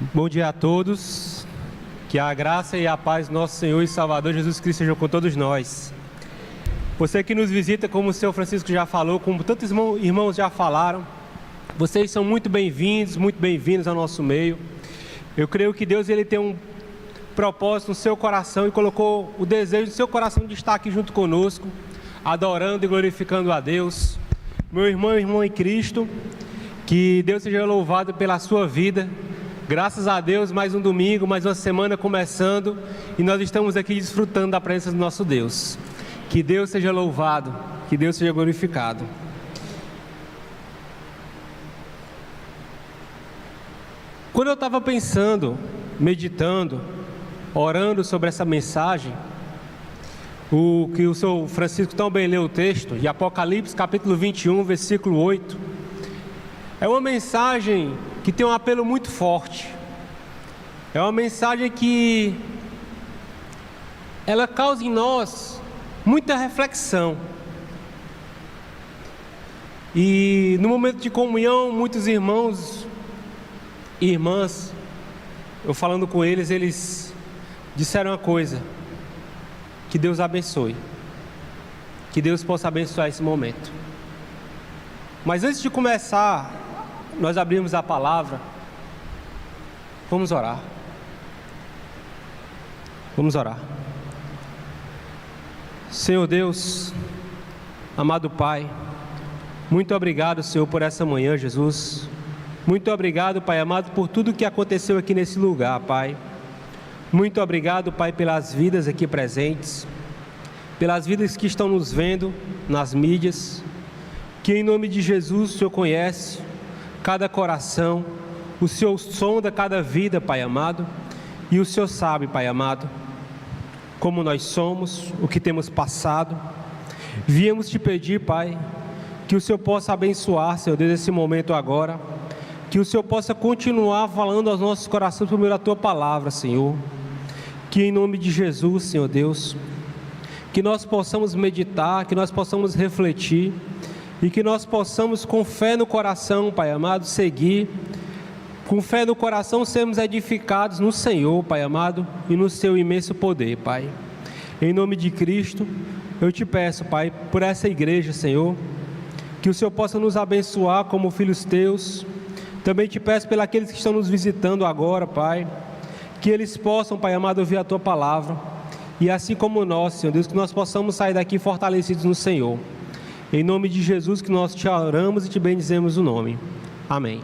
Bom dia a todos, que a graça e a paz do nosso Senhor e Salvador Jesus Cristo sejam com todos nós. Você que nos visita, como o Senhor Francisco já falou, como tantos irmãos já falaram, vocês são muito bem-vindos ao nosso meio. Eu creio que Deus ele tem um propósito no seu coração e colocou o desejo no seu coração de estar aqui junto conosco, adorando e glorificando a Deus. Meu irmão e irmã em Cristo, que Deus seja louvado pela sua vida. Graças a Deus, mais um domingo, mais uma semana começando e nós estamos aqui desfrutando da presença do nosso Deus. Que Deus seja louvado, que Deus seja glorificado. Quando eu estava pensando, meditando, orando sobre essa mensagem, o que o Sr. Francisco tão bem leu o texto, de Apocalipse capítulo 21, versículo 8, é uma mensagem que tem um apelo muito forte. É uma mensagem que ela causa em nós muita reflexão. E no momento de comunhão, muitos irmãos e irmãs, eu falando com eles, eles disseram uma coisa: que Deus abençoe, que Deus possa abençoar esse momento. Mas antes de começar, nós abrimos a palavra, vamos orar. Vamos orar. Senhor Deus, amado Pai, muito obrigado, Senhor, por essa manhã, Jesus. Muito obrigado, Pai amado, por tudo que aconteceu aqui nesse lugar, Pai. Muito obrigado, Pai, pelas vidas aqui presentes, pelas vidas que estão nos vendo nas mídias, que em nome de Jesus o Senhor conhece cada coração, o Senhor sonda cada vida, Pai amado, e o Senhor sabe, Pai amado, como nós somos, o que temos passado. Viemos te pedir, Pai, que o Senhor possa abençoar, Senhor Deus, esse momento agora, que o Senhor possa continuar falando aos nossos corações por meio da Tua palavra, Senhor, que em nome de Jesus, Senhor Deus, que nós possamos meditar, que nós possamos refletir, e que nós possamos, com fé no coração, Pai amado, seguir, com fé no coração, sermos edificados no Senhor, Pai amado, e no Seu imenso poder, Pai. Em nome de Cristo, eu te peço, Pai, por essa igreja, Senhor, que o Senhor possa nos abençoar como filhos Teus. Também te peço pelos aqueles que estão nos visitando agora, Pai, que eles possam, Pai amado, ouvir a Tua palavra, e assim como nós, Senhor Deus, que nós possamos sair daqui fortalecidos no Senhor. Em nome de Jesus que nós te oramos e te bendizemos o nome. Amém.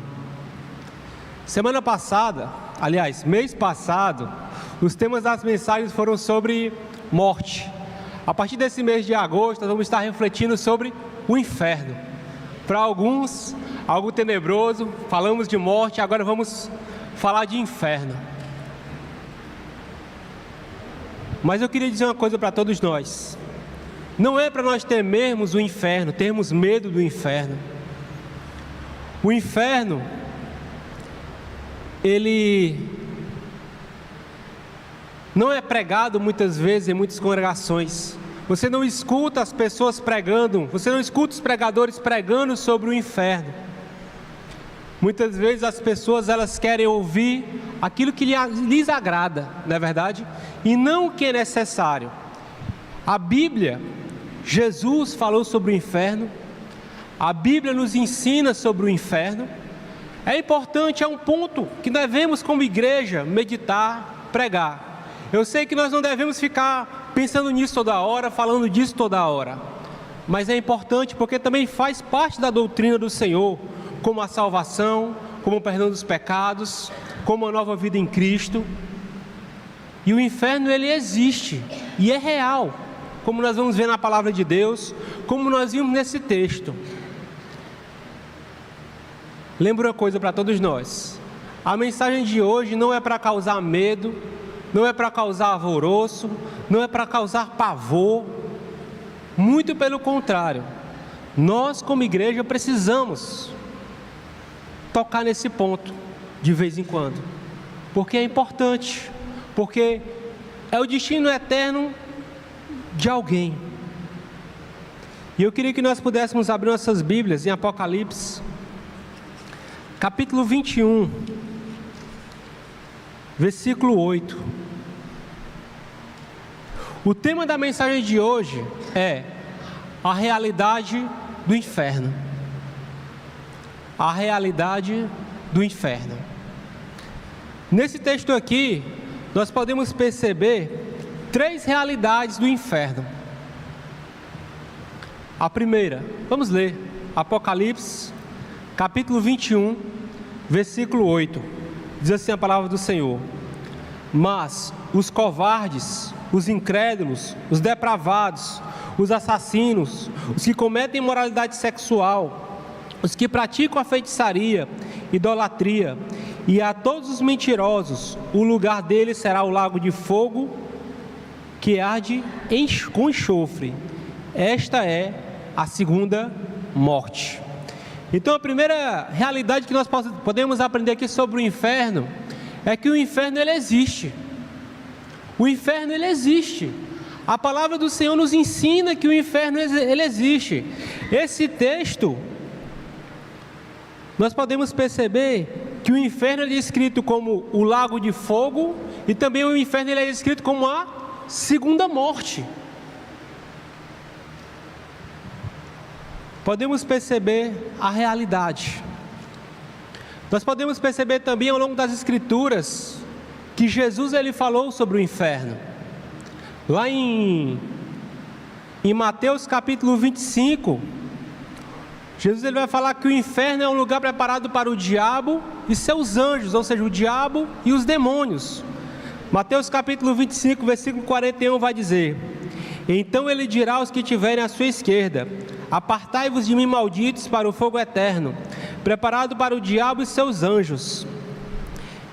Semana passada, aliás, mês passado, os temas das mensagens foram sobre morte. A partir desse mês de agosto, nós vamos estar refletindo sobre o inferno. Para alguns, algo tenebroso, falamos de morte, agora vamos falar de inferno. Mas eu queria dizer uma coisa para todos nós. Não é para nós temermos o inferno, termos medo do inferno. O inferno, ele não é pregado muitas vezes em muitas congregações. Você não escuta as pessoas pregando, você não escuta os pregadores pregando sobre o inferno. Muitas vezes as pessoas elas querem ouvir aquilo que lhes agrada, não é verdade? E não o que é necessário. A Bíblia, Jesus falou sobre o inferno, a Bíblia nos ensina sobre o inferno. É importante, é um ponto que devemos como igreja meditar, pregar. Eu sei que nós não devemos ficar pensando nisso toda hora, falando disso toda hora, mas é importante porque também faz parte da doutrina do Senhor, como a salvação, como o perdão dos pecados, como a nova vida em Cristo. E o inferno ele existe e é real, como nós vamos ver na palavra de Deus, como nós vimos nesse texto. Lembra uma coisa para todos nós: a mensagem de hoje não é para causar medo, não é para causar alvoroço, não é para causar pavor. Muito pelo contrário, nós como igreja precisamos tocar nesse ponto de vez em quando, porque é importante, porque é o destino eterno de alguém. E eu queria que nós pudéssemos abrir nossas Bíblias em Apocalipse capítulo 21. versículo 8. O tema da mensagem de hoje é a realidade do inferno. A realidade do inferno. Nesse texto aqui, nós podemos perceber 3 realidades do inferno. A primeira, vamos ler, Apocalipse, capítulo 21, versículo 8. Diz assim a palavra do Senhor: mas os covardes, os incrédulos, os depravados, os assassinos, os que cometem imoralidade sexual, os que praticam a feitiçaria, idolatria, e a todos os mentirosos, o lugar deles será o lago de fogo que arde com enxofre. Esta é a segunda morte. Então a primeira realidade que nós podemos aprender aqui sobre o inferno é que o inferno ele existe. O inferno ele existe. A palavra do Senhor nos ensina que o inferno ele existe. Esse texto, nós podemos perceber que o inferno é descrito como o lago de fogo, e também o inferno ele é descrito como a segunda morte. Podemos perceber a realidade. Nós podemos perceber também ao longo das Escrituras que Jesus ele falou sobre o inferno. Lá em Mateus capítulo 25, Jesus ele vai falar que o inferno é um lugar preparado para o diabo e seus anjos, ou seja, o diabo e os demônios. Mateus capítulo 25, versículo 41 vai dizer: então ele dirá aos que estiverem à sua esquerda: apartai-vos de mim, malditos, para o fogo eterno, preparado para o diabo e seus anjos.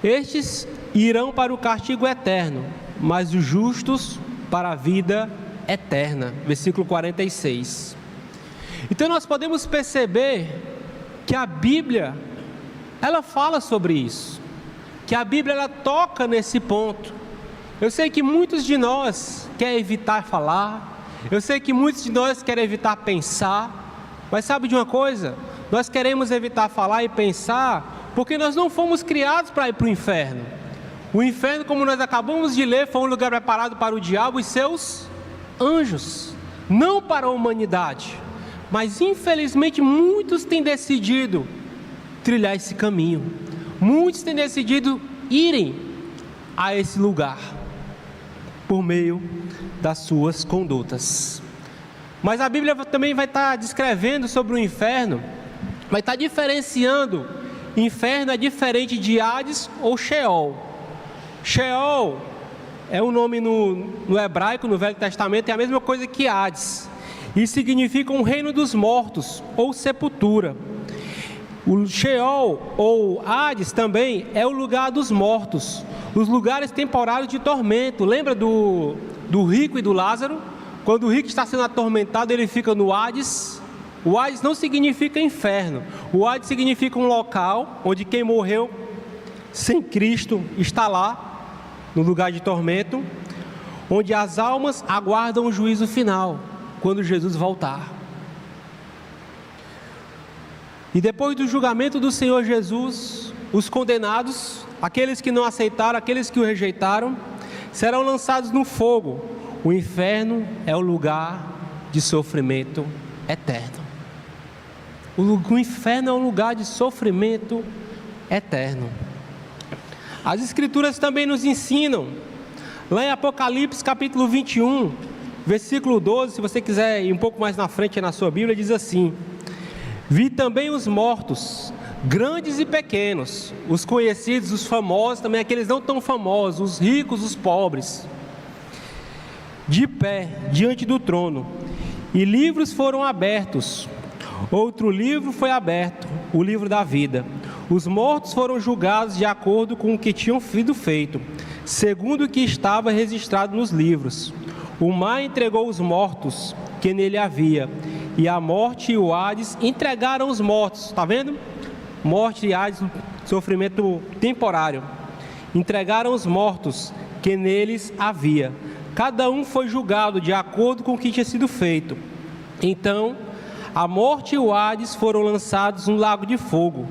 Estes irão para o castigo eterno, mas os justos para a vida eterna. Versículo 46. Então nós podemos perceber que a Bíblia, ela fala sobre isso, que a Bíblia ela toca nesse ponto. Eu sei que muitos de nós querem evitar falar, eu sei que muitos de nós querem evitar pensar, mas sabe de uma coisa? Nós queremos evitar falar e pensar porque nós não fomos criados para ir para o inferno. O inferno, como nós acabamos de ler, foi um lugar preparado para o diabo e seus anjos, não para a humanidade. Mas infelizmente muitos têm decidido trilhar esse caminho, muitos têm decidido irem a esse lugar por meio das suas condutas. Mas a Bíblia também vai estar descrevendo sobre o inferno, vai estar diferenciando. Inferno é diferente de Hades ou Sheol. Sheol é um nome no hebraico, no Velho Testamento, é a mesma coisa que Hades, e significa um reino dos mortos ou sepultura. O Sheol ou Hades também é o lugar dos mortos, os lugares temporários de tormento. Lembra do rico e do Lázaro? Quando o rico está sendo atormentado, ele fica no Hades. O Hades não significa inferno, o Hades significa um local onde quem morreu sem Cristo está lá, no lugar de tormento, onde as almas aguardam o juízo final, quando Jesus voltar. E depois do julgamento do Senhor Jesus, os condenados, aqueles que não aceitaram, aqueles que o rejeitaram, serão lançados no fogo. O inferno é o lugar de sofrimento eterno. O inferno é um lugar de sofrimento eterno. As Escrituras também nos ensinam, lá em Apocalipse capítulo 21, versículo 12, se você quiser ir um pouco mais na frente na sua Bíblia, diz assim: vi também os mortos, grandes e pequenos, os conhecidos, os famosos, também aqueles não tão famosos, os ricos, os pobres, de pé diante do trono, e livros foram abertos. Outro livro foi aberto, o livro da vida. Os mortos foram julgados de acordo com o que tinham sido feito, segundo o que estava registrado nos livros. O mar entregou os mortos que nele havia, e a morte e o Hades entregaram os mortos. Está vendo? Morte e Hades, sofrimento temporário. Entregaram os mortos que neles havia. Cada um foi julgado de acordo com o que tinha sido feito. Então, a morte e o Hades foram lançados no lago de fogo.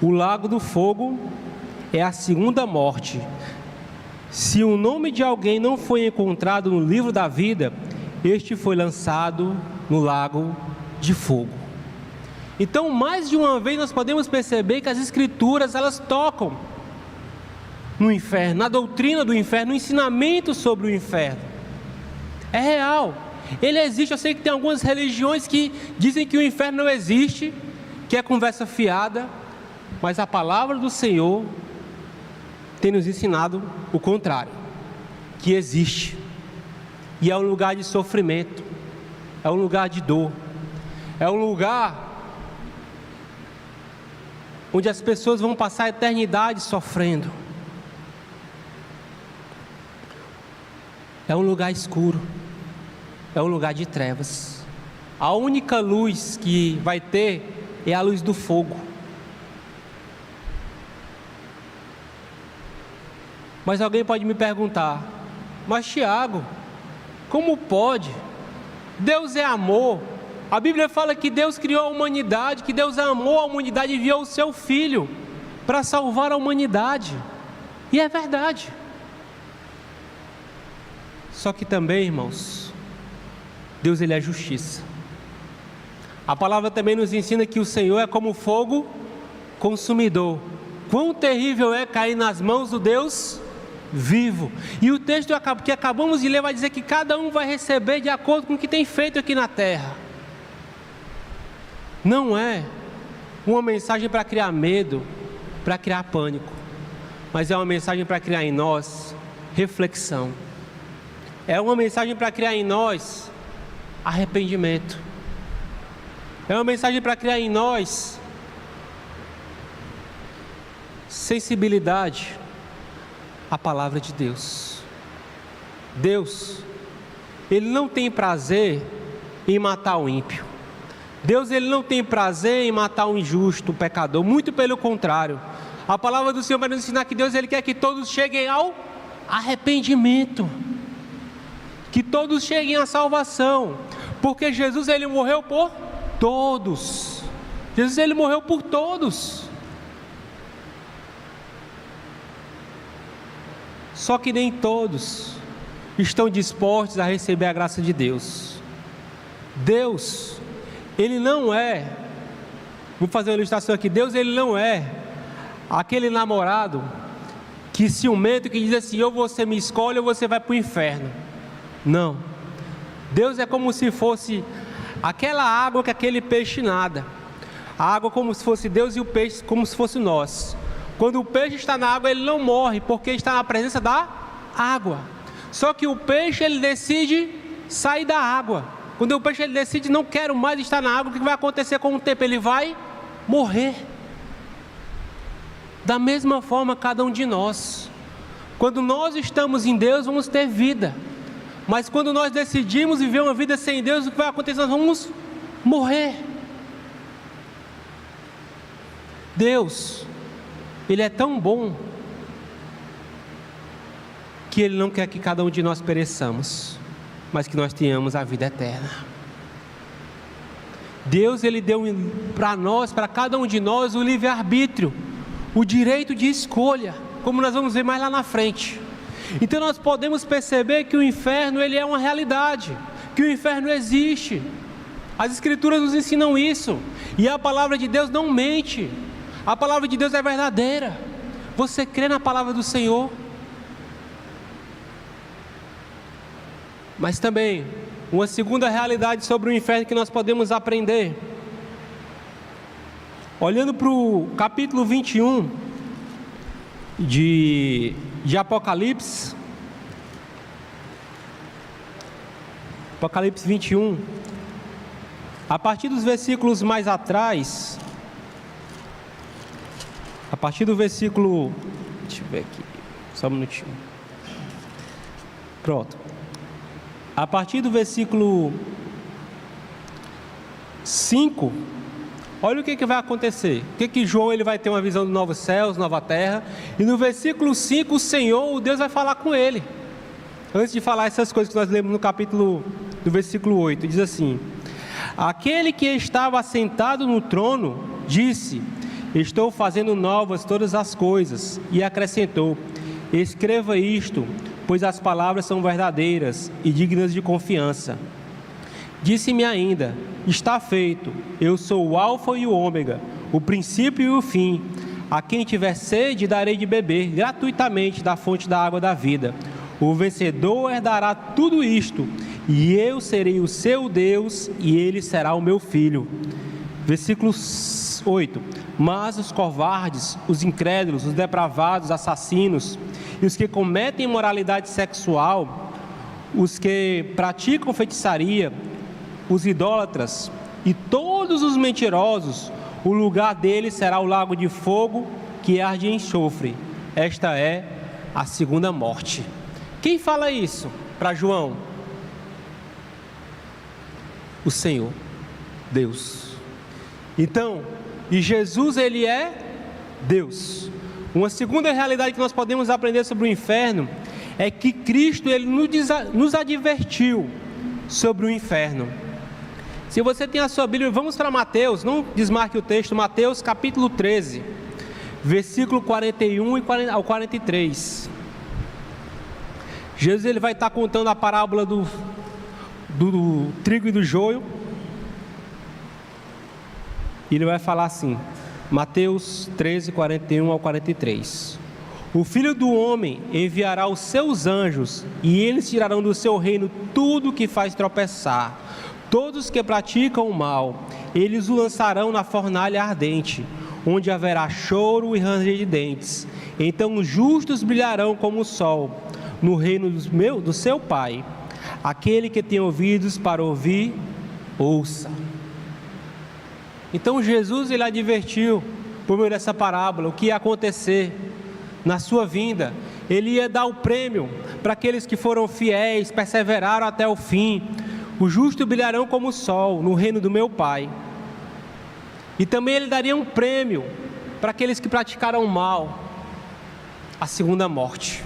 O lago do fogo é a segunda morte. Se o nome de alguém não foi encontrado no livro da vida, este foi lançado no lago de fogo. Então, mais de uma vez nós podemos perceber que as Escrituras, elas tocam no inferno, na doutrina do inferno, no ensinamento sobre o inferno. É real, ele existe. Eu sei que tem algumas religiões que dizem que o inferno não existe, que é conversa fiada, mas a palavra do Senhor tem nos ensinado o contrário, que existe, e é um lugar de sofrimento, é um lugar de dor, é um lugar onde as pessoas vão passar a eternidade sofrendo, é um lugar escuro, é um lugar de trevas. A única luz que vai ter é a luz do fogo. Mas alguém pode me perguntar: mas Tiago, como pode? Deus é amor. A Bíblia fala que Deus criou a humanidade, que Deus amou a humanidade e enviou o seu Filho para salvar a humanidade. E é verdade. Só que também, irmãos, Deus, ele é justiça. A palavra também nos ensina que o Senhor é como fogo consumidor. Quão terrível é cair nas mãos do Deus vivo. E o texto que acabamos de ler vai dizer que cada um vai receber de acordo com o que tem feito aqui na terra. Não é uma mensagem para criar medo, para criar pânico, mas é uma mensagem para criar em nós reflexão. É uma mensagem para criar em nós arrependimento. É uma mensagem para criar em nós sensibilidade à palavra de Deus. Deus, ele não tem prazer em matar o ímpio. Deus, ele não tem prazer em matar o injusto, o pecador. Muito pelo contrário. A palavra do Senhor vai nos ensinar que Deus, ele quer que todos cheguem ao arrependimento, que todos cheguem à salvação, porque Jesus, ele morreu por todos. Jesus, ele morreu por todos. Só que nem todos estão dispostos a receber a graça de Deus. Deus, ele não é, vou fazer uma ilustração aqui, Deus, ele não é aquele namorado que ciumento, que diz assim: ou você me escolhe ou você vai para o inferno. Não, Deus é como se fosse aquela água que aquele peixe nada. A água como se fosse Deus e o peixe como se fosse nós. Quando o peixe está na água, ele não morre, porque está na presença da água. Só que o peixe, ele decide sair da água. Quando o peixe, ele decide: não quero mais estar na água, o que vai acontecer com o tempo? Ele vai morrer. Da mesma forma, cada um de nós, quando nós estamos em Deus, vamos ter vida. Mas quando nós decidimos viver uma vida sem Deus, o que vai acontecer? Nós vamos morrer. Deus, ele é tão bom que ele não quer que cada um de nós pereçamos, mas que nós tenhamos a vida eterna. Deus, ele deu para nós, para cada um de nós, o livre-arbítrio, o direito de escolha, como nós vamos ver mais lá na frente. Então nós podemos perceber que o inferno, ele é uma realidade, que o inferno existe. As Escrituras nos ensinam isso, e a palavra de Deus não mente. A palavra de Deus é verdadeira. Você crê na palavra do Senhor? Mas também, uma segunda realidade sobre o inferno que nós podemos aprender, olhando para o capítulo 21 de Apocalipse, Apocalipse 21, a partir dos versículos mais atrás, a partir do versículo, deixa eu ver aqui, só um minutinho, pronto, a partir do versículo 5, olha o que vai acontecer. O que João, ele vai ter uma visão de novos céus, nova terra, e no versículo 5 o Senhor, o Deus, vai falar com ele. Antes de falar essas coisas que nós lemos no capítulo do versículo 8, diz assim: aquele que estava assentado no trono disse: estou fazendo novas todas as coisas. E acrescentou: escreva isto, pois as palavras são verdadeiras e dignas de confiança. Disse-me ainda: está feito, eu sou o Alfa e o Ômega, o princípio e o fim. A quem tiver sede, darei de beber gratuitamente da fonte da água da vida. O vencedor herdará tudo isto, e eu serei o seu Deus, e ele será o meu filho. Versículo 8. Mas os covardes, os incrédulos, os depravados, os assassinos, e os que cometem imoralidade sexual, os que praticam feitiçaria, os idólatras e todos os mentirosos, o lugar deles será o lago de fogo que arde em enxofre. Esta é a segunda morte. Quem fala isso para João? O Senhor, Deus. Então, e Jesus, ele é Deus. Uma segunda realidade que nós podemos aprender sobre o inferno é que Cristo, ele nos advertiu sobre o inferno. Se você tem a sua Bíblia, vamos para Mateus, não desmarque o texto, Mateus capítulo 13, versículo 41 ao 43. Jesus, ele vai estar contando a parábola do trigo e do joio. E ele vai falar assim, Mateus 13, 41 ao 43. O Filho do Homem enviará os seus anjos, e eles tirarão do seu reino tudo que faz tropeçar. Todos que praticam o mal, eles o lançarão na fornalha ardente, onde haverá choro e ranger de dentes. Então os justos brilharão como o sol, no reino do seu Pai. Aquele que tem ouvidos para ouvir, ouça. Então Jesus, ele advertiu, por meio dessa parábola, o que ia acontecer na sua vinda. Ele ia dar o prêmio para aqueles que foram fiéis, perseveraram até o fim. Os justos brilharão como o sol no reino do meu Pai. E também ele daria um prêmio para aqueles que praticaram o mal, a segunda morte,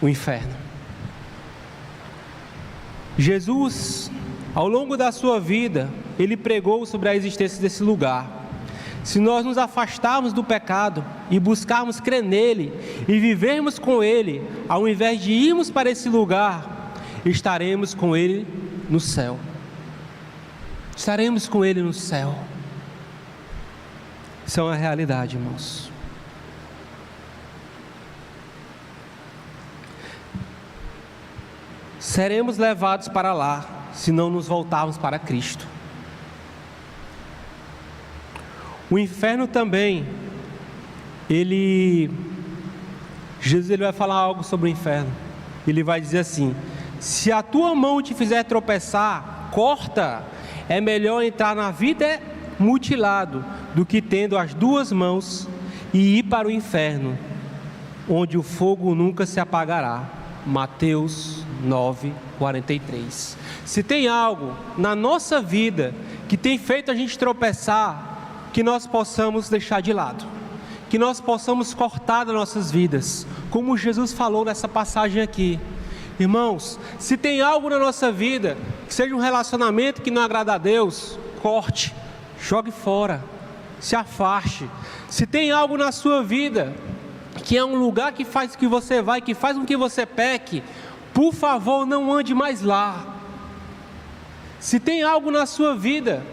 o inferno. Jesus, ao longo da sua vida, ele pregou sobre a existência desse lugar. Se nós nos afastarmos do pecado e buscarmos crer nele e vivermos com ele, ao invés de irmos para esse lugar, estaremos com ele no céu. Estaremos com ele no céu. Isso é uma realidade, irmãos. Seremos levados para lá, se não nos voltarmos para Cristo. O inferno também, Jesus, ele vai falar algo sobre o inferno. Ele vai dizer assim: se a tua mão te fizer tropeçar, corta. É melhor entrar na vida mutilado do que tendo as duas mãos e ir para o inferno, onde o fogo nunca se apagará. Mateus 9, 43. Se tem algo na nossa vida que tem feito a gente tropeçar, que nós possamos deixar de lado, que nós possamos cortar das nossas vidas, como Jesus falou nessa passagem aqui. Irmãos, se tem algo na nossa vida, que seja um relacionamento que não agrada a Deus, corte, jogue fora, se afaste. Se tem algo na sua vida, que é um lugar que faz que você vai, que faz com que você peque, por favor, não ande mais lá. Se tem algo na sua vida,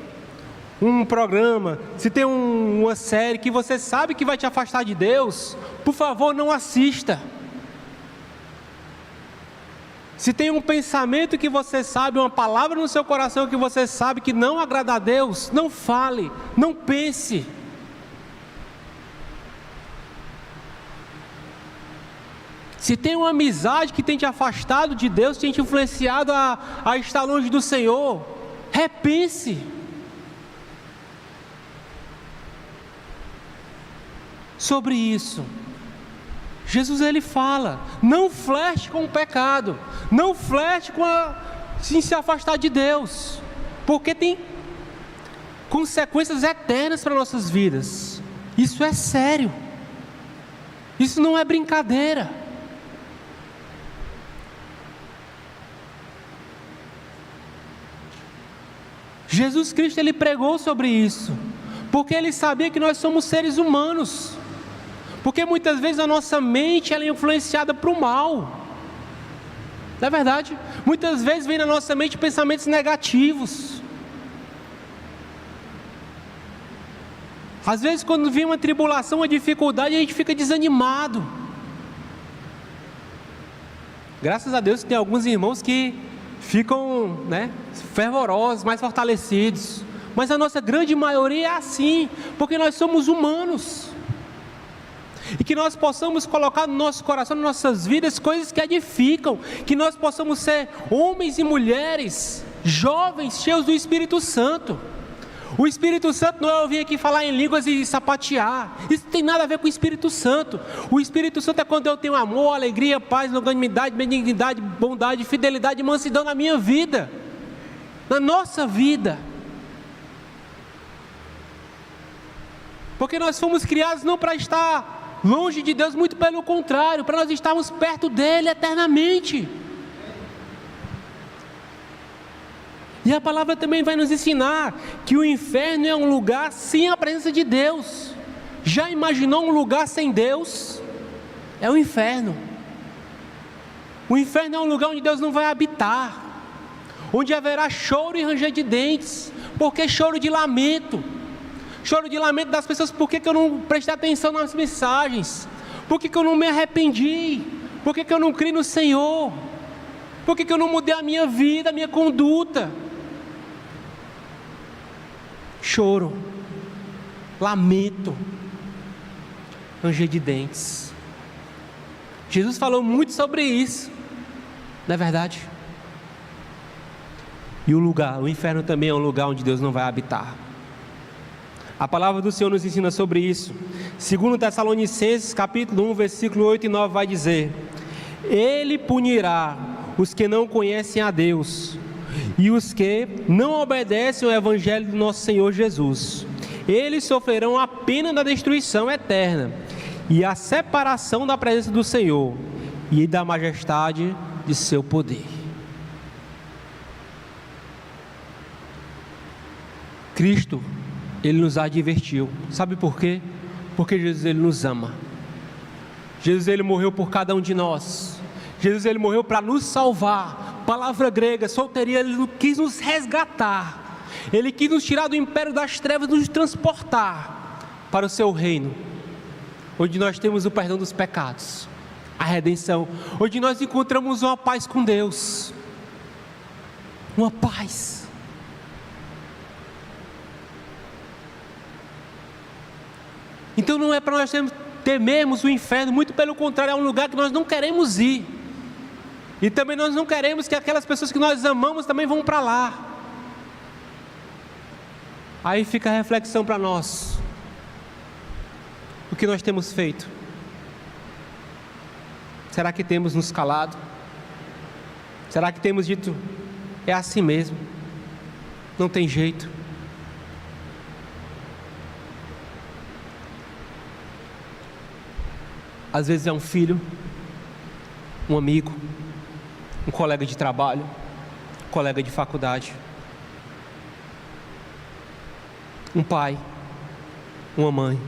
um programa, se tem uma série que você sabe que vai te afastar de Deus, por favor, não assista. Se tem um pensamento que você sabe, uma palavra no seu coração que você sabe que não agrada a Deus, não fale, não pense. Se tem uma amizade que tem te afastado de Deus, tem te influenciado a estar longe do Senhor, repense. Sobre isso, Jesus, ele fala: não flerte com o pecado, não flerte com se afastar de Deus, porque tem consequências eternas para nossas vidas. Isso é sério, isso não é brincadeira. Jesus Cristo, ele pregou sobre isso. porque Ele sabia que nós somos seres humanos, porque muitas vezes a nossa mente ela é influenciada para o mal, não é verdade? Muitas vezes vem na nossa mente pensamentos negativos. Às vezes quando vem uma tribulação, uma dificuldade, a gente fica desanimado. Graças a Deus que tem alguns irmãos que ficam, fervorosos, mais fortalecidos. Mas a nossa grande maioria é assim, porque nós somos humanos. E que nós possamos colocar no nosso coração, nas nossas vidas, coisas que edificam. Que nós possamos ser homens e mulheres, jovens, cheios do Espírito Santo. O Espírito Santo não é eu vir aqui falar em línguas e sapatear. Isso não tem nada a ver com o Espírito Santo. O Espírito Santo é quando eu tenho amor, alegria, paz, longanimidade, benignidade, bondade, fidelidade e mansidão na minha vida, na nossa vida. Porque nós fomos criados não para estar longe de Deus, muito pelo contrário, para nós estarmos perto dEle eternamente. E a palavra também vai nos ensinar que o inferno é um lugar sem a presença de Deus. Já imaginou um lugar sem Deus? É o inferno. O inferno é um lugar onde Deus não vai habitar, onde haverá choro e ranger de dentes. Por que choro de lamento? Choro de lamento das pessoas, por que eu não prestei atenção nas mensagens? Por que eu não me arrependi? Por que eu não criei no Senhor? Por que eu não mudei a minha vida, a minha conduta? Choro, lamento, ranger de dentes. Jesus falou muito sobre isso, não é verdade? E o inferno também é um lugar onde Deus não vai habitar. A palavra do Senhor nos ensina sobre isso. 2 Tessalonicenses, capítulo 1, versículo 8 e 9 vai dizer: Ele punirá os que não conhecem a Deus e os que não obedecem ao Evangelho do nosso Senhor Jesus. Eles sofrerão a pena da destruição eterna e a separação da presença do Senhor e da majestade de seu poder. Cristo, Ele nos advertiu. Sabe por quê? Porque Jesus, Ele nos ama. Jesus, Ele morreu por cada um de nós. Jesus, Ele morreu para nos salvar. Palavra grega, solteria, Ele quis nos resgatar. Ele quis nos tirar do império das trevas e nos transportar para o seu reino, onde nós temos o perdão dos pecados, a redenção, onde nós encontramos uma paz com Deus, uma paz. Então não é para nós temermos o inferno, muito pelo contrário, é um lugar que nós não queremos ir. E também nós não queremos que aquelas pessoas que nós amamos também vão para lá. Aí fica a reflexão para nós. O que nós temos feito? Será que temos nos calado? Será que temos dito, é assim mesmo, não tem jeito? Às vezes é um filho, um amigo, um colega de trabalho, um colega de faculdade, um pai, uma mãe,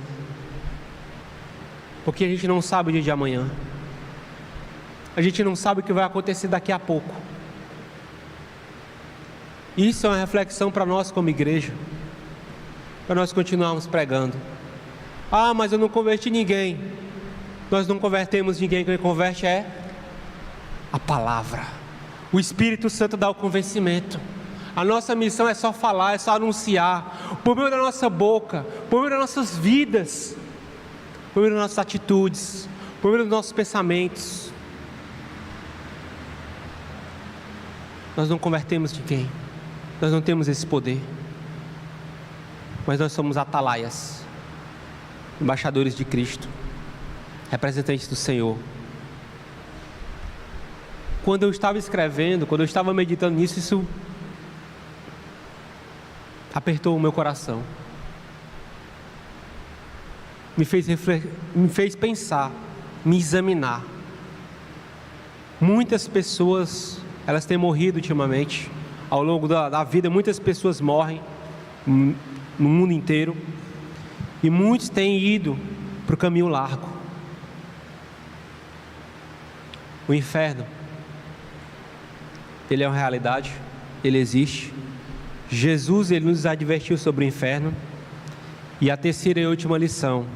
porque a gente não sabe o dia de amanhã, a gente não sabe o que vai acontecer daqui a pouco. Isso é uma reflexão para nós como igreja, para nós continuarmos pregando. Ah, mas eu não converti ninguém. Nós não convertemos ninguém, quem converte é a palavra. O Espírito Santo dá o convencimento. A nossa missão é só falar, é só anunciar, por meio da nossa boca, por meio das nossas vidas, por meio das nossas atitudes, por meio dos nossos pensamentos. Nós não convertemos ninguém, nós não temos esse poder, mas nós somos atalaias, embaixadores de Cristo, representantes do Senhor. Quando eu estava escrevendo, quando eu estava meditando nisso, isso apertou o meu coração, me fez pensar, me examinar. Muitas pessoas, elas têm morrido ultimamente, ao longo da vida, muitas pessoas morrem no mundo inteiro, e muitos têm ido para o caminho largo. O inferno, ele é uma realidade, ele existe. Jesus, ele nos advertiu sobre o inferno. E a terceira e última lição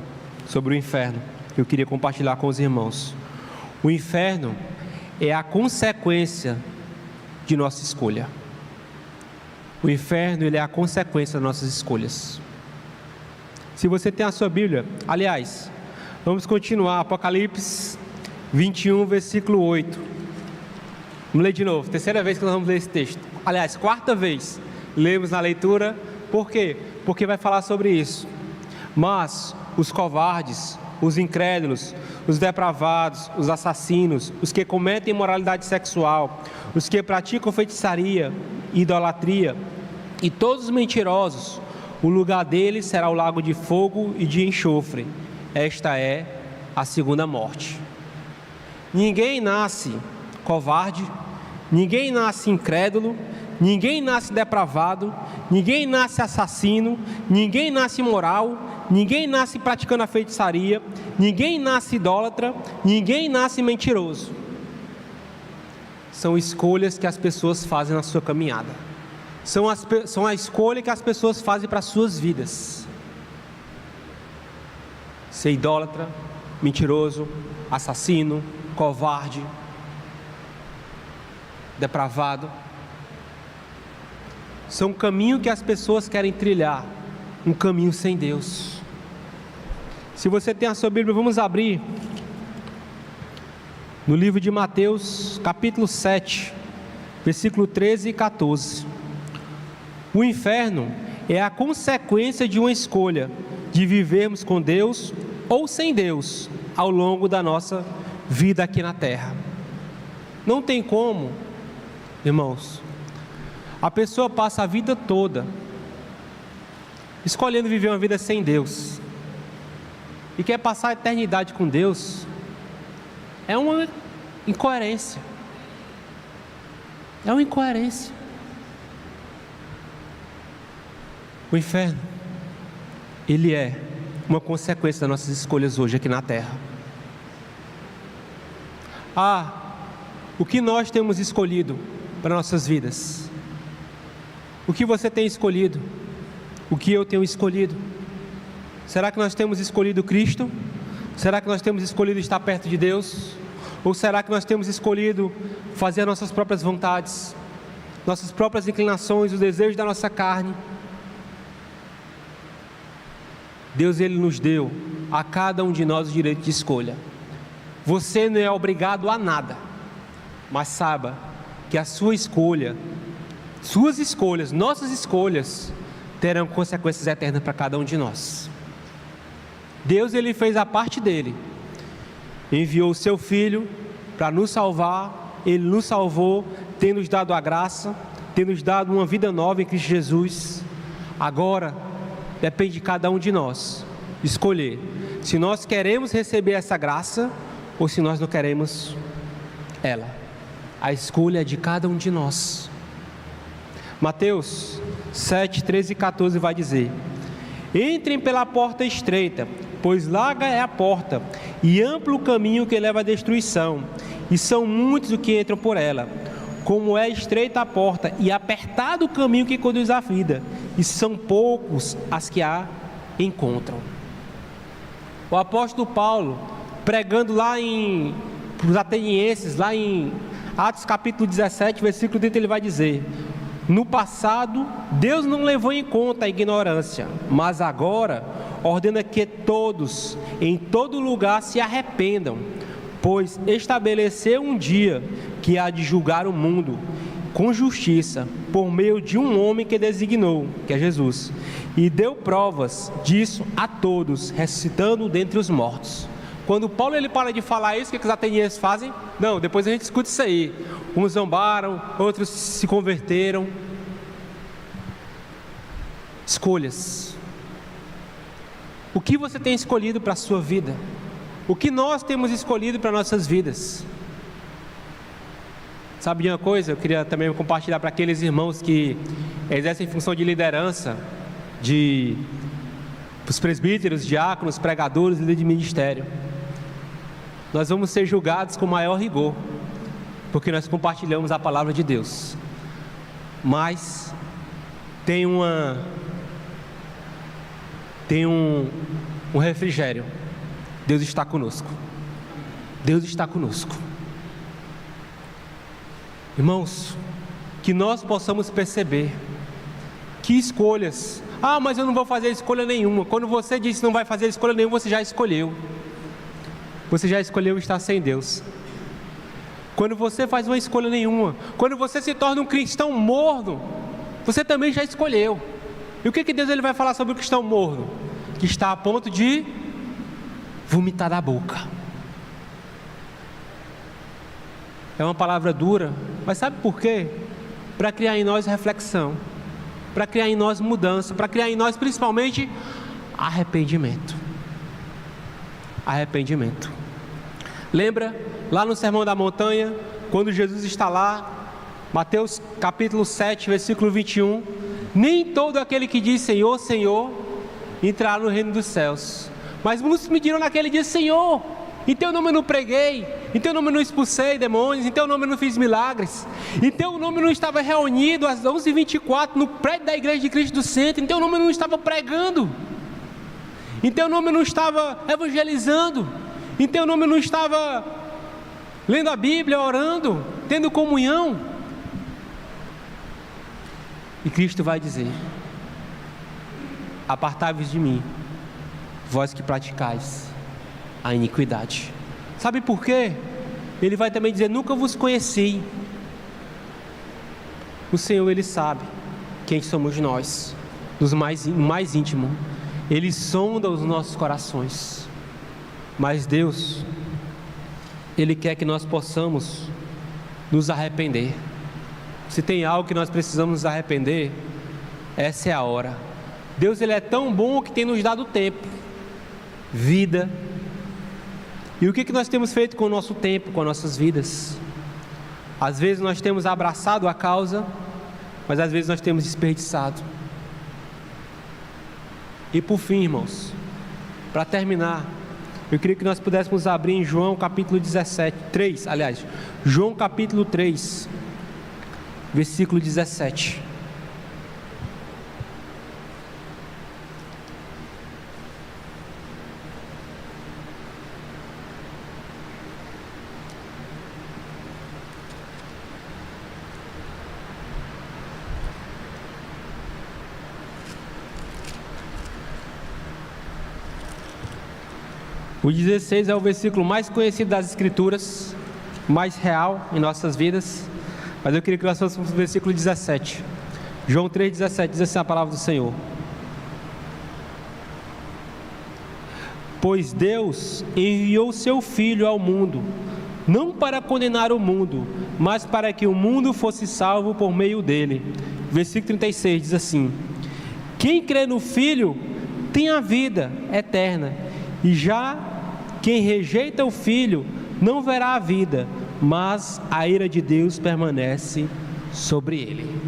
sobre o inferno, que eu queria compartilhar com os irmãos. O inferno é a consequência de nossa escolha. O inferno, ele é a consequência das nossas escolhas. Se você tem a sua Bíblia, aliás, vamos continuar, Apocalipse 21, versículo 8. Vamos ler de novo, terceira vez que nós vamos ler esse texto. Aliás, quarta vez, lemos na leitura. Por quê? Porque vai falar sobre isso. Mas os covardes, os incrédulos, os depravados, os assassinos, os que cometem imoralidade sexual, os que praticam feitiçaria, idolatria e todos os mentirosos, o lugar deles será o lago de fogo e de enxofre. Esta é a segunda morte. Ninguém nasce covarde, ninguém nasce incrédulo, ninguém nasce depravado, ninguém nasce assassino, ninguém nasce imoral, ninguém nasce praticando a feitiçaria, ninguém nasce idólatra, ninguém nasce mentiroso. São escolhas que as pessoas fazem na sua caminhada. São a escolha que as pessoas fazem para as suas vidas. Ser idólatra, mentiroso, assassino, covarde, depravado. São um caminho que as pessoas querem trilhar, um caminho sem Deus. Se você tem a sua Bíblia, vamos abrir no livro de Mateus, capítulo 7, versículo 13 e 14. O inferno é a consequência de uma escolha de vivermos com Deus ou sem Deus ao longo da nossa vida aqui na terra. Não tem como, irmãos, a pessoa passa a vida toda escolhendo viver uma vida sem Deus e quer passar a eternidade com Deus. É uma incoerência. É uma incoerência. O inferno, ele é uma consequência das nossas escolhas hoje aqui na terra. O que nós temos escolhido para nossas vidas? O que você tem escolhido? O que eu tenho escolhido? Será que nós temos escolhido Cristo? Será que nós temos escolhido estar perto de Deus? Ou será que nós temos escolhido fazer nossas próprias vontades, nossas próprias inclinações, os desejos da nossa carne? Deus, ele nos deu a cada um de nós o direito de escolha. Você não é obrigado a nada, mas saiba que a sua escolha, suas escolhas, nossas escolhas, terão consequências eternas para cada um de nós. Deus, ele fez a parte dele, enviou o seu Filho para nos salvar. Ele nos salvou, tem nos dado a graça, tem nos dado uma vida nova em Cristo Jesus. Agora depende de cada um de nós escolher se nós queremos receber essa graça ou se nós não queremos ela. A escolha é de cada um de nós. Mateus 7, 13 e 14 vai dizer: entrem pela porta estreita, pois larga é a porta e amplo o caminho que leva à destruição, e são muitos os que entram por ela. Como é estreita a porta e apertado o caminho que conduz à vida, e são poucos as que a encontram. O apóstolo Paulo, pregando lá para os atenienses, lá em Atos capítulo 17, versículo 30, ele vai dizer: no passado, Deus não levou em conta a ignorância, mas agora ordena que todos, em todo lugar, se arrependam, pois estabeleceu um dia que há de julgar o mundo com justiça, por meio de um homem que designou, que é Jesus, e deu provas disso a todos, ressuscitando dentre os mortos. Quando Paulo ele para de falar isso, o que os atenienses fazem? Não, depois a gente escuta isso aí. Uns zombaram, outros se converteram. Escolhas. O que você tem escolhido para a sua vida? O que nós temos escolhido para nossas vidas? Sabe de uma coisa? Eu queria também compartilhar para aqueles irmãos que exercem função de liderança, de os presbíteros, diáconos, pregadores, líderes de ministério, nós vamos ser julgados com maior rigor, porque nós compartilhamos a palavra de Deus. Mas tem um refrigério. Deus está conosco. Deus está conosco. Irmãos, que nós possamos perceber que escolhas. Mas eu não vou fazer escolha nenhuma. Quando você disse que não vai fazer escolha nenhuma, você já escolheu. Você já escolheu estar sem Deus. Quando você faz uma escolha nenhuma, quando você se torna um cristão morno, você também já escolheu. E o que Deus ele vai falar sobre o cristão morno? Que está a ponto de vomitar da boca. É uma palavra dura, mas sabe por quê? Para criar em nós reflexão, para criar em nós mudança, para criar em nós principalmente arrependimento. Arrependimento. Lembra lá no Sermão da Montanha, quando Jesus está lá, Mateus capítulo 7, versículo 21, nem todo aquele que diz Senhor, Senhor, entrará no reino dos céus, mas muitos me dirão naquele dia, Senhor, em teu nome eu não preguei, em teu nome eu não expulsei demônios, em teu nome eu não fiz milagres, em teu nome eu não estava reunido às 11h24 no prédio da igreja de Cristo do Centro, em teu nome eu não estava pregando, em teu nome eu não estava evangelizando, em teu nome eu não estava lendo a Bíblia, orando, tendo comunhão. E Cristo vai dizer: apartai-vos de mim, vós que praticais a iniquidade. Sabe por quê? Ele vai também dizer: nunca vos conheci. O Senhor, Ele sabe quem somos nós, no mais íntimo. Ele sonda os nossos corações. Mas Deus, Ele quer que nós possamos nos arrepender. Se tem algo que nós precisamos nos arrepender, essa é a hora. Deus, Ele é tão bom que tem nos dado tempo, vida. E o que nós temos feito com o nosso tempo, com as nossas vidas? Às vezes nós temos abraçado a causa, mas às vezes nós temos desperdiçado. E por fim, irmãos, para terminar, eu queria que nós pudéssemos abrir em João capítulo 3, João capítulo 3, versículo 17. O 16 é o versículo mais conhecido das Escrituras, mais real em nossas vidas, mas eu queria que nós fôssemos o versículo 17. João 3,17 diz assim a palavra do Senhor: pois Deus enviou seu Filho ao mundo, não para condenar o mundo, mas para que o mundo fosse salvo por meio dele. Versículo 36 diz assim: quem crê no Filho tem a vida eterna, e já quem rejeita o Filho não verá a vida, mas a ira de Deus permanece sobre ele.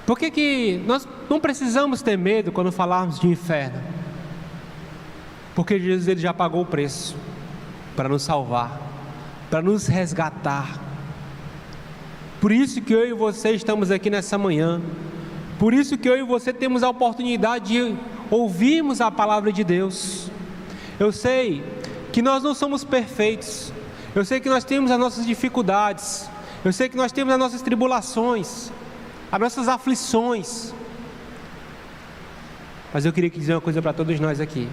Por que nós não precisamos ter medo quando falarmos de inferno? Porque Jesus, Ele já pagou o preço para nos salvar, para nos resgatar. Por isso que eu e você estamos aqui nessa manhã. Por isso que eu e você temos a oportunidade de ouvirmos a palavra de Deus. Eu sei que nós não somos perfeitos. Eu sei que nós temos as nossas dificuldades. Eu sei que nós temos as nossas tribulações, as nossas aflições. Mas eu queria dizer uma coisa para todos nós aqui.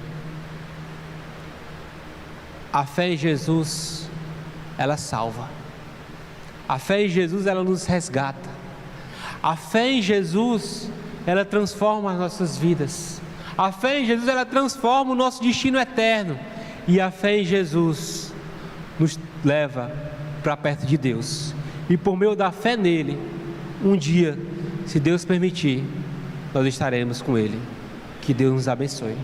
A fé em Jesus, ela salva. A fé em Jesus, ela nos resgata. A fé em Jesus, ela transforma as nossas vidas. A fé em Jesus, ela transforma o nosso destino eterno. E a fé em Jesus nos leva para perto de Deus. E por meio da fé nele, um dia, se Deus permitir, nós estaremos com Ele. Que Deus nos abençoe.